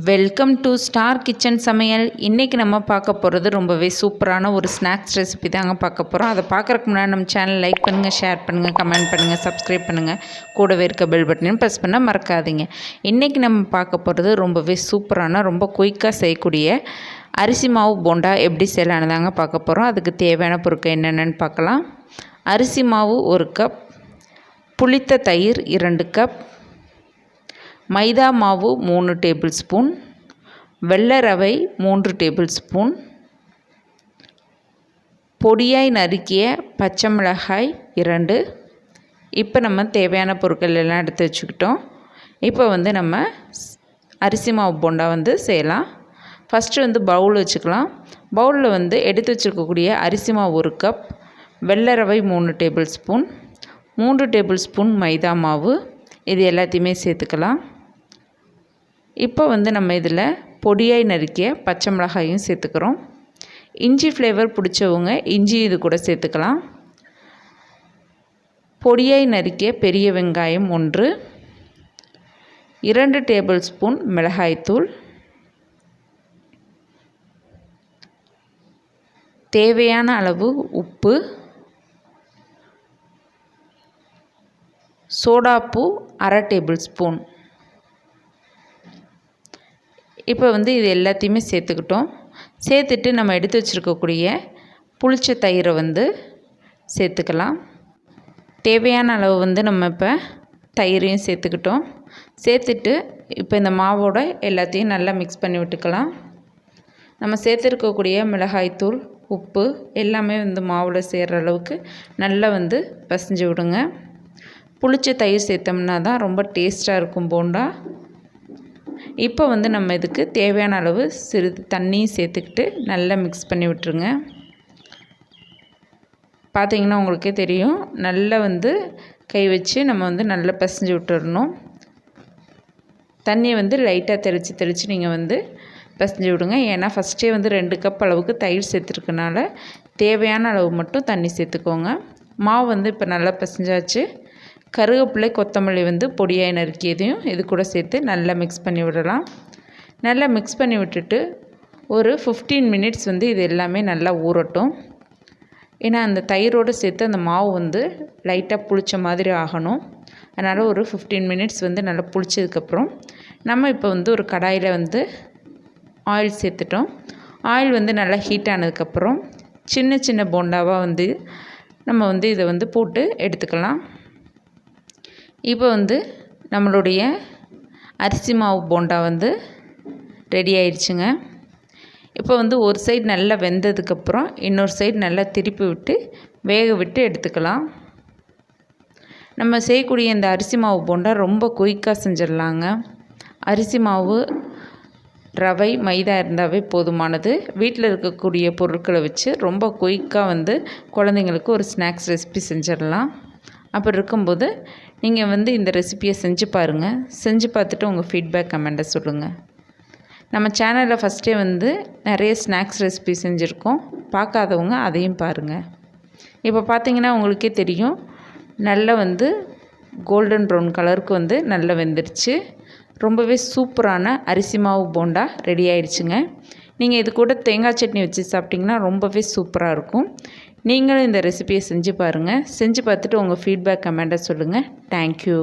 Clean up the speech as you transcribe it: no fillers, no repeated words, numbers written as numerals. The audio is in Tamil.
வெல்கம் டு ஸ்டார் கிச்சன் சமையல். இன்றைக்கி நம்ம பார்க்க போகிறது ரொம்பவே சூப்பரான ஒரு ஸ்நாக்ஸ் ரெசிபி தாங்க பார்க்க போகிறோம். அதை பார்க்குறக்கு முன்னாடி நம்ம சேனல் லைக் பண்ணுங்கள், ஷேர் பண்ணுங்கள், கமெண்ட் பண்ணுங்கள், சப்ஸ்கிரைப் பண்ணுங்கள், கூடவே இருக்க பெல் பட்டனையும் ப்ரெஸ் பண்ண மறக்காதீங்க. இன்றைக்கி நம்ம பார்க்க போகிறது ரொம்பவே சூப்பரான ரொம்ப குயிக்காக செய்யக்கூடிய அரிசி மாவு போண்டா எப்படி செய்யலான்னு தாங்க பார்க்க போகிறோம். அதுக்கு தேவையான பொருட்கள் என்னென்னு பார்க்கலாம். அரிசி மாவு 1 கப், புளித்த தயிர் 2 கப், மைதா மாவு 3 டேபிள் ஸ்பூன், வெள்ளை ரவை 3 டேபிள் ஸ்பூன், பொடியாய் நறுக்கிய பச்சை மிளகாய் 2. இப்போ நம்ம தேவையான பொருட்கள் எல்லாம் எடுத்து வச்சுக்கிட்டோம். இப்போ நம்ம அரிசி மாவு போண்டா செய்யலாம். ஃபஸ்ட்டு பவுல் வச்சுக்கலாம். பவுலில் எடுத்து வச்சுருக்கக்கூடிய அரிசி மாவு 1 கப், வெள்ளை ரவை 3 டேபிள் ஸ்பூன், 3 டேபிள் ஸ்பூன் மைதா மாவு, இது எல்லாத்தையுமே சேர்த்துக்கலாம். இப்போ நம்ம இதில் பொடியாய் நறுக்கிய பச்சை மிளகாயும் சேர்த்துக்கிறோம். இஞ்சி ஃப்ளேவர் பிடிச்சவங்க இஞ்சி இது கூட சேர்த்துக்கலாம். பொடியாய் நறுக்கிய பெரிய வெங்காயம் 1, 2 டேபிள் ஸ்பூன் மிளகாய்த்தூள், தேவையான அளவு உப்பு, சோடாப்பூ 1/2 டேபிள் ஸ்பூன். இப்போ இது எல்லாத்தையுமே சேர்த்துக்கிட்டோம். சேர்த்துட்டு நம்ம எடுத்து வச்சுருக்கக்கூடிய புளிச்ச தயிரை சேர்த்துக்கலாம். தேவையான அளவு நம்ம இப்போ தயிரையும் சேர்த்துக்கிட்டோம். சேர்த்துட்டு இப்போ இந்த மாவோட எல்லாத்தையும் நல்லா மிக்ஸ் பண்ணி விட்டுக்கலாம். நம்ம சேர்த்துருக்கக்கூடிய மிளகாய்த்தூள், உப்பு எல்லாமே மாவில் சேர்கிற அளவுக்கு நல்லா பசைஞ்சு விடுங்க. புளிச்ச தயிர் சேர்த்தோம்னா தான் ரொம்ப டேஸ்ட்டாக இருக்கும் போண்டா. இப்போ நம்ம இதுக்கு தேவையான அளவு சிறிது தண்ணியும் சேர்த்துக்கிட்டு நல்லா மிக்ஸ் பண்ணி விட்டுருங்க. பார்த்திங்கன்னா உங்களுக்கே தெரியும், நல்லா கை வச்சு நம்ம நல்லா பசைஞ்சு விட்டுறணும். தண்ணியை லைட்டாக தெளித்து நீங்கள் பசைஞ்சு விடுங்க. ஏன்னா ஃபஸ்ட்டே 2 கப் அளவுக்கு தயிர் சேர்த்துருக்கனால தேவையான அளவு மட்டும் தண்ணி சேர்த்துக்கோங்க. மாவு இப்போ நல்லா பசைஞ்சாச்சு. கருவேப்பிலை, கொத்தமல்லி பொடியாய் நறுக்கியதையும் இது கூட சேர்த்து நல்லா மிக்ஸ் பண்ணி விடலாம். நல்லா மிக்ஸ் பண்ணி விட்டுட்டு ஒரு 15 மினிட்ஸ் இது எல்லாமே நல்லா ஊறட்டும். ஏன்னா அந்த தயிரோடு சேர்த்து அந்த மாவு லைட்டாக புளிச்ச மாதிரி ஆகணும். அதனால் ஒரு 15 மினிட்ஸ் நல்லா புளிச்சதுக்கப்புறம் நம்ம இப்போ ஒரு கடாயில் ஆயில் சேர்த்துட்டோம். ஆயில் நல்லா ஹீட் ஆனதுக்கப்புறம் சின்ன சின்ன போண்டாவாக நம்ம இதை போட்டு எடுத்துக்கலாம். இப்போ நம்மளுடைய அரிசி மாவு போண்டா ரெடி ஆயிடுச்சுங்க. இப்போ ஒரு சைடு நல்லா வெந்ததுக்கப்புறம் இன்னொரு சைடு நல்லா திருப்பி விட்டு வேக விட்டு எடுத்துக்கலாம். நம்ம செய்யக்கூடிய இந்த அரிசி மாவு போண்டா ரொம்ப குயிக்காக செஞ்சிடலாங்க. அரிசி மாவு, ரவை, மைதா இருந்தாவே போதுமானது. வீட்டில் இருக்கக்கூடிய பொருட்களை வச்சு ரொம்ப குயிக்காக குழந்தைங்களுக்கு ஒரு ஸ்நாக்ஸ் ரெசிபி செஞ்சிடலாம். அப்படி இருக்கும்போது நீங்கள் இந்த ரெசிப்பியை செஞ்சு பாருங்கள். செஞ்சு பார்த்துட்டு உங்கள் ஃபீட்பேக் கமெண்ட்டை சொல்லுங்கள். நம்ம சேனலில் ஃபஸ்ட்டே நிறைய ஸ்நாக்ஸ் ரெசிபி செஞ்சுருக்கோம். பார்க்காதவங்க அதையும் பாருங்கள். இப்போ பார்த்திங்கன்னா உங்களுக்கே தெரியும், நல்லா கோல்டன் ப்ரௌன் கலருக்கு நல்லா வெந்துருச்சு. ரொம்பவே சூப்பரான அரிசி மாவு போண்டா ரெடி ஆயிடுச்சுங்க. நீங்கள் இது கூட தேங்காய் சட்னி வச்சு சாப்பிட்டிங்கன்னா ரொம்பவே சூப்பராக இருக்கும். நீங்களும் இந்த ரெசிபியை செஞ்சு பாருங்கள். செஞ்சு பார்த்துட்டு உங்கள் ஃபீட்பேக் கமெண்ட்டை சொல்லுங்கள். தேங்க்யூ.